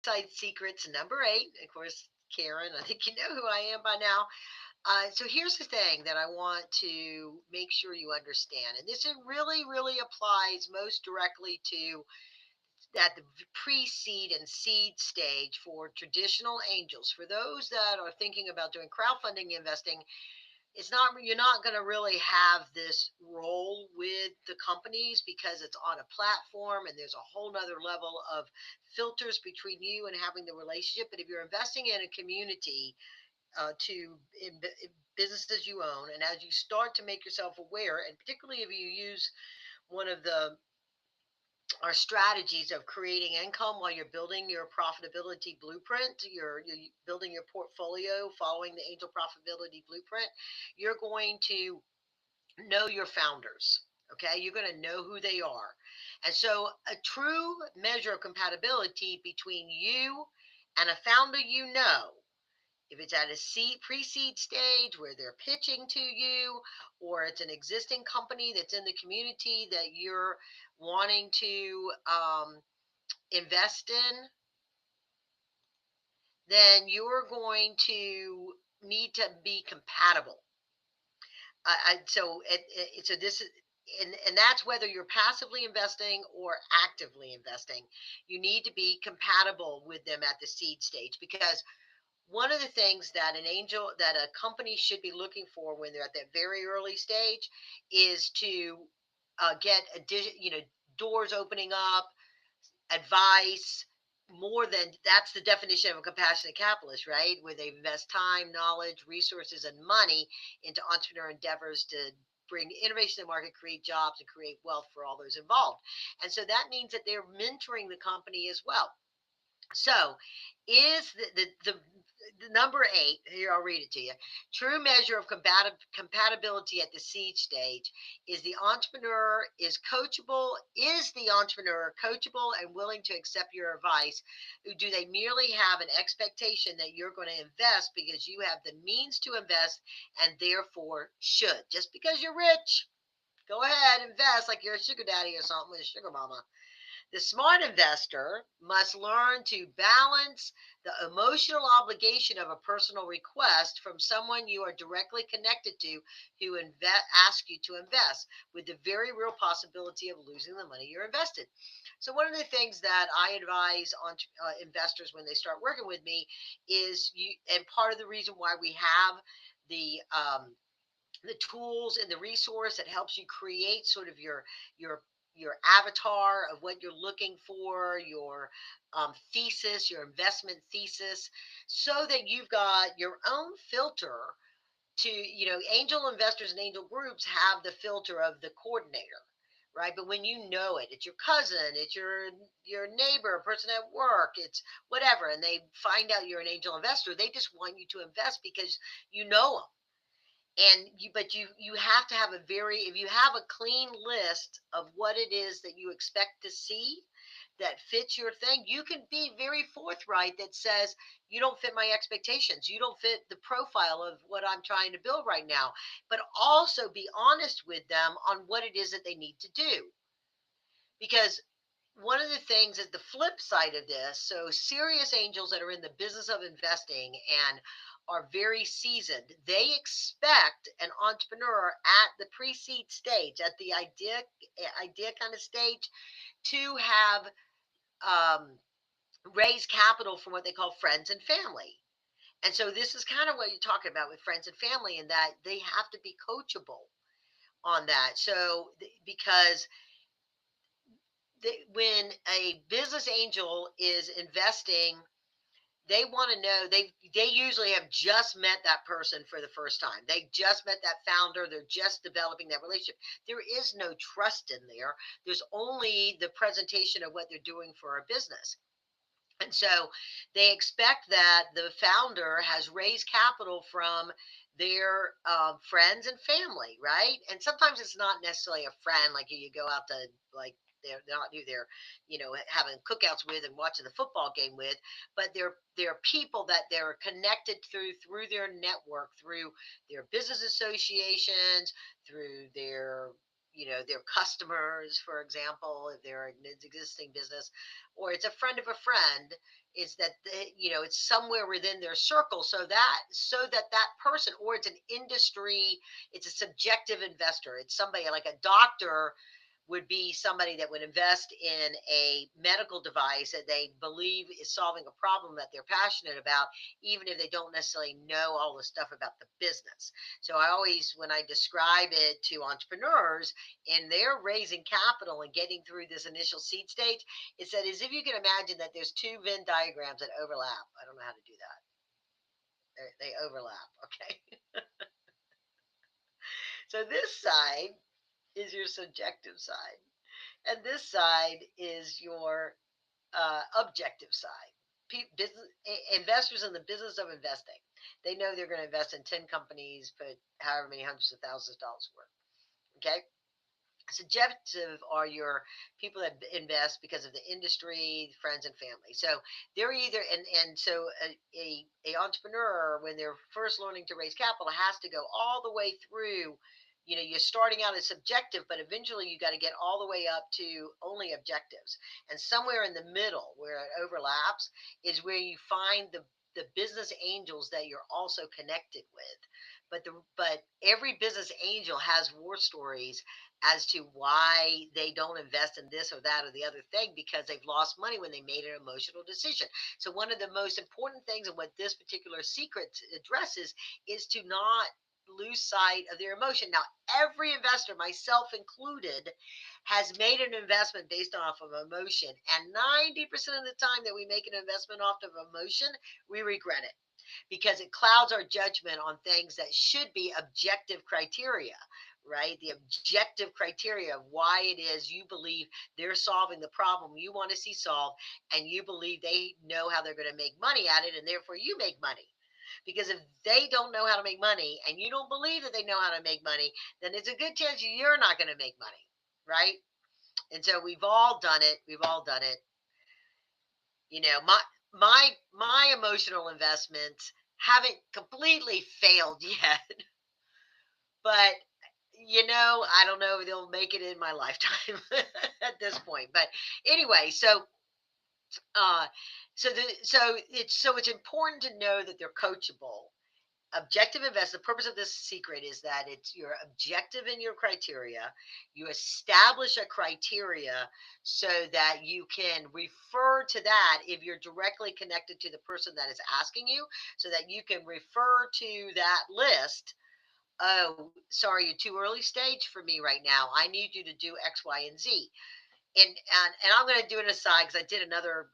Side secrets number 8. Of course, Karen, I think you know who I am by now. So here's the thing that I want to make sure you understand, and this really, really applies most directly to that the pre-seed and seed stage for traditional angels. For those that are thinking about doing crowdfunding investing, it's not you're not going to really have this role with the companies because it's on a platform and there's a whole nother level of filters between you and having the relationship. But if you're investing in a community in businesses you own, and as you start to make yourself aware, and particularly if you use one of the our strategies of creating income while you're building your profitability blueprint, you're building your portfolio following the angel profitability blueprint, you're going to know your founders. Okay, you're going to know who they are. And so, a true measure of compatibility between you and a founder you know, if it's at a pre-seed stage where they're pitching to you, or it's an existing company that's in the community that you're wanting to invest in, then you're going to need to be compatible. So this is, and that's whether you're passively investing or actively investing. You need to be compatible with them at the seed stage, because one of the things that a company should be looking for when they're at that very early stage is to get doors opening up, advice, more than that's the definition of a compassionate capitalist, right? Where they invest time, knowledge, resources, and money into entrepreneur endeavors to bring innovation to the market, create jobs, and create wealth for all those involved. And so that means that they're mentoring the company as well. So, is the number 8, here I'll read it to you. True measure of compatibility at the seed stage is the entrepreneur coachable and willing to accept your advice? Or do they merely have an expectation that you're going to invest because you have the means to invest and therefore should? Just because you're rich, go ahead, invest like you're a sugar daddy or something with a sugar mama. The smart investor must learn to balance the emotional obligation of a personal request from someone you are directly connected to who ask you to invest, with the very real possibility of losing the money you're invested. So one of the things that I advise on investors when they start working with me is and part of the reason why we have the um, the tools and the resource that helps you create sort of your your avatar of what you're looking for, your thesis, your investment thesis, so that you've got your own filter to, angel investors and angel groups have the filter of the coordinator, right? But when you know it, it's your cousin, it's your neighbor, a person at work, it's whatever, and they find out you're an angel investor, they just want you to invest because you know them. And you have to have if you have a clean list of what it is that you expect to see that fits your thing, you can be very forthright that says, you don't fit my expectations, you don't fit the profile of what I'm trying to build right now. But also be honest with them on what it is that they need to do, because one of the things is the flip side of this. So, serious angels that are in the business of investing and are very seasoned, they expect an entrepreneur at the pre-seed stage, at the idea kind of stage, to have um, raised capital from what they call friends and family. And so, this is kind of what you're talking about with friends and family, in that they have to be coachable on that. So, because when a business angel is investing, they want to know, they usually have just met that person for the first time. They just met that founder. They're just developing that relationship. There is no trust in there. There's only the presentation of what they're doing for a business. And so they expect that the founder has raised capital from their friends and family, right? And sometimes it's not necessarily a friend, like you go out to, like, they're not who they're, having cookouts with and watching the football game with, but they're people that they're connected through their network, through their business associations, through their their customers, for example, if they're an existing business, or it's a friend of a friend, is that it's somewhere within their circle, so that person, or it's an industry, it's a subjective investor. It's somebody like a doctor would be somebody that would invest in a medical device that they believe is solving a problem that they're passionate about, even if they don't necessarily know all the stuff about the business. So I always, when I describe it to entrepreneurs and they're raising capital and getting through this initial seed stage, it's that as if you can imagine that there's two Venn diagrams that overlap. I don't know how to do that. They overlap. Okay. So this side is your subjective side, and this side is your objective side. Business investors in the business of investing, they know they're going to invest in 10 companies, put however many hundreds of thousands of dollars worth. Okay. Subjective are your people that invest because of the industry, friends, and family. So they're either, and so a entrepreneur, when they're first learning to raise capital, has to go all the way through. You're starting out as subjective, but eventually you got to get all the way up to only objectives. And somewhere in the middle where it overlaps is where you find the business angels that you're also connected with. But every business angel has war stories as to why they don't invest in this or that or the other thing, because they've lost money when they made an emotional decision. So one of the most important things and what this particular secret addresses is to not lose sight of their emotion. Now, every investor, myself included, has made an investment based off of emotion. And 90% of the time that we make an investment off of emotion, we regret it because it clouds our judgment on things that should be objective criteria, right? The objective criteria of why it is you believe they're solving the problem you want to see solved, and you believe they know how they're going to make money at it, and therefore you make money. Because if they don't know how to make money and you don't believe that they know how to make money, then it's a good chance you're not going to make money, right? And so we've all done it. We've all done it. My emotional investments haven't completely failed yet, but I don't know if they'll make it in my lifetime at this point. But anyway, uh, so it's important to know that they're coachable. Objective invest. The purpose of this secret is that it's your objective in your criteria. You establish a criteria so that you can refer to that if you're directly connected to the person that is asking you, so that you can refer to that list. Oh, sorry, you're too early stage for me right now. I need you to do X, Y, and Z. And I'm going to do an aside because I did another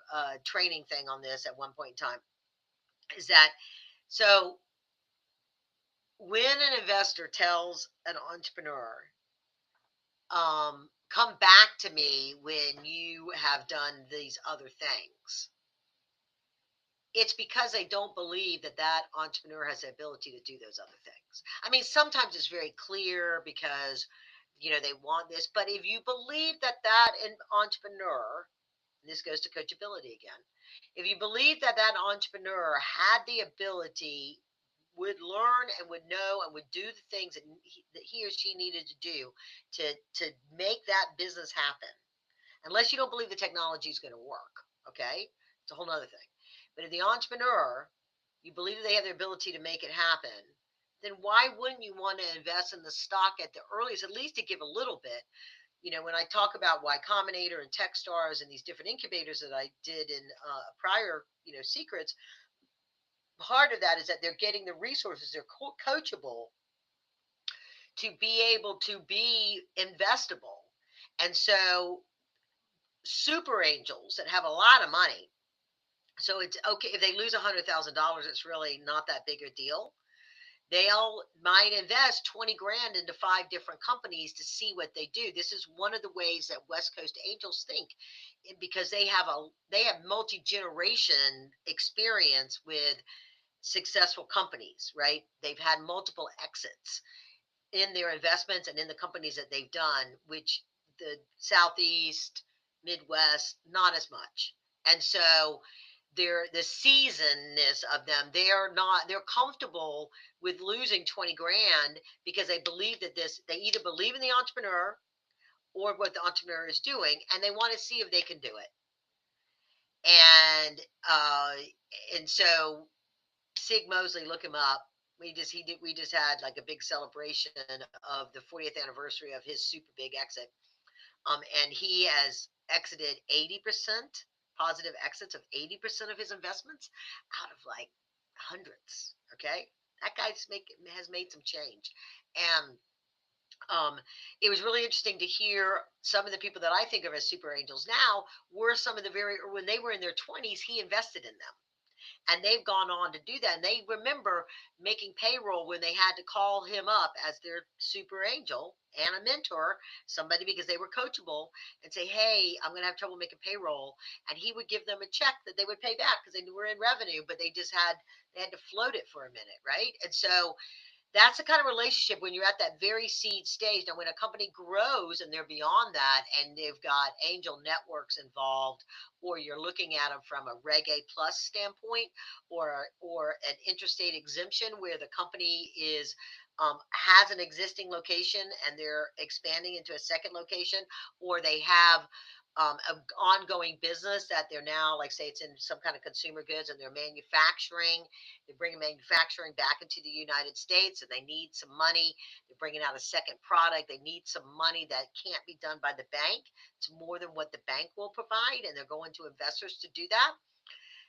training thing on this at one point in time. Is that so? When an investor tells an entrepreneur, come back to me when you have done these other things, it's because they don't believe that that entrepreneur has the ability to do those other things. I mean, sometimes it's very clear because they want this, but if you believe that an entrepreneur, and this goes to coachability again, if you believe that that entrepreneur had the ability, would learn and would know and would do the things that he or she needed to do to make that business happen, unless you don't believe the technology is going to work, okay, it's a whole other thing. But if the entrepreneur, you believe that they have the ability to make it happen, then why wouldn't you want to invest in the stock at the earliest, at least to give a little bit? When I talk about Y Combinator and Techstars and these different incubators that I did in prior, secrets, part of that is that they're getting the resources, they're coachable to be able to be investable. And so, super angels that have a lot of money. So it's okay if they lose $100,000, it's really not that big a deal. They all might invest 20 grand into 5 different companies to see what they do. This is one of the ways that West Coast angels think, because they have multi-generation experience with successful companies, right? They've had multiple exits in their investments and in the companies that they've done, which the Southeast, Midwest, not as much. And so the seasonness of them, they're comfortable with losing 20 grand because they believe that they either believe in the entrepreneur, or what the entrepreneur is doing, and they want to see if they can do it. And uh, and so Sig Mosley, look him up. We just had like a big celebration of the 40th anniversary of his super big exit. And he has exited 80% positive exits of 80% of his investments out of like hundreds. Okay, that has made some change, and um, it was really interesting to hear some of the people that I think of as super angels now were some of the when they were in their 20s, he invested in them, and they've gone on to do that. And they remember making payroll when they had to call him up as their super angel and a mentor, somebody because they were coachable, and say, "Hey, I'm going to have trouble making payroll," and he would give them a check that they would pay back because they were in revenue, but they had to float it for a minute, right? And so that's the kind of relationship when you're at that very seed stage. Now, when a company grows and they're beyond that and they've got angel networks involved, or you're looking at them from a Reg A plus standpoint, or an interstate exemption where the company is has an existing location and they're expanding into a second location, or they have an ongoing business that they're now, like say it's in some kind of consumer goods and they're manufacturing, they're bringing manufacturing back into the United States and they need some money. They're bringing out a second product. They need some money that can't be done by the bank. It's more than what the bank will provide, and they're going to investors to do that.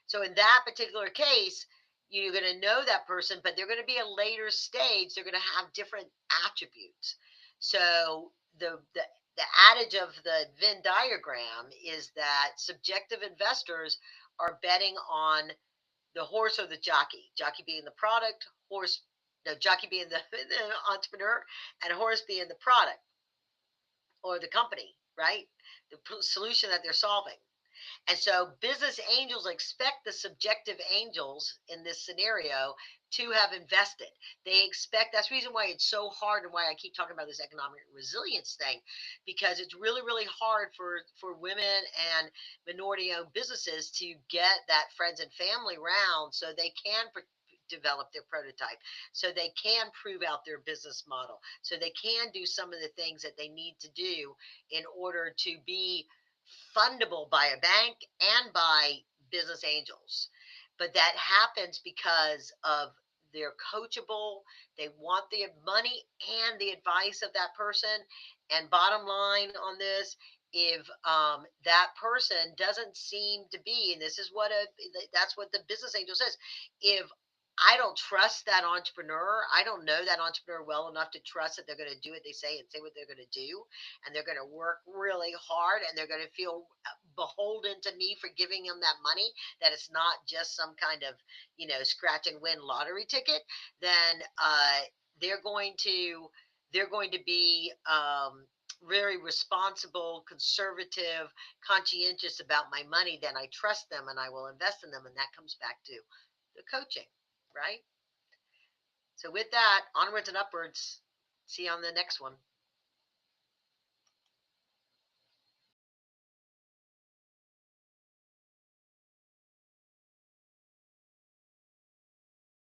So in that particular case, you're going to know that person, but they're going to be a later stage. They're going to have different attributes. So the adage of the Venn diagram is that subjective investors are betting on the horse or the jockey, jockey being the product, horse, no, jockey being the entrepreneur, and horse being the product or the company, right? The solution that they're solving. And so business angels expect the subjective angels in this scenario to have invested. They expect, that's the reason why it's so hard and why I keep talking about this economic resilience thing, because it's really, really hard for women and minority owned businesses to get that friends and family round so they can develop their prototype, so they can prove out their business model, so they can do some of the things that they need to do in order to be fundable by a bank and by business angels. But that happens because of they're coachable, they want the money and the advice of that person. And bottom line on this, if that person doesn't seem to be, and this is what that's what the business angel says, if I don't trust that entrepreneur, I don't know that entrepreneur well enough to trust that they're going to do what they say and say what they're going to do, and they're going to work really hard, and they're going to feel beholden to me for giving them that money, that it's not just some kind of, scratch and win lottery ticket, then they're going to they're going to be very responsible, conservative, conscientious about my money. Then I trust them and I will invest in them, and that comes back to the coaching, right? So with that, onwards and upwards. See you on the next one.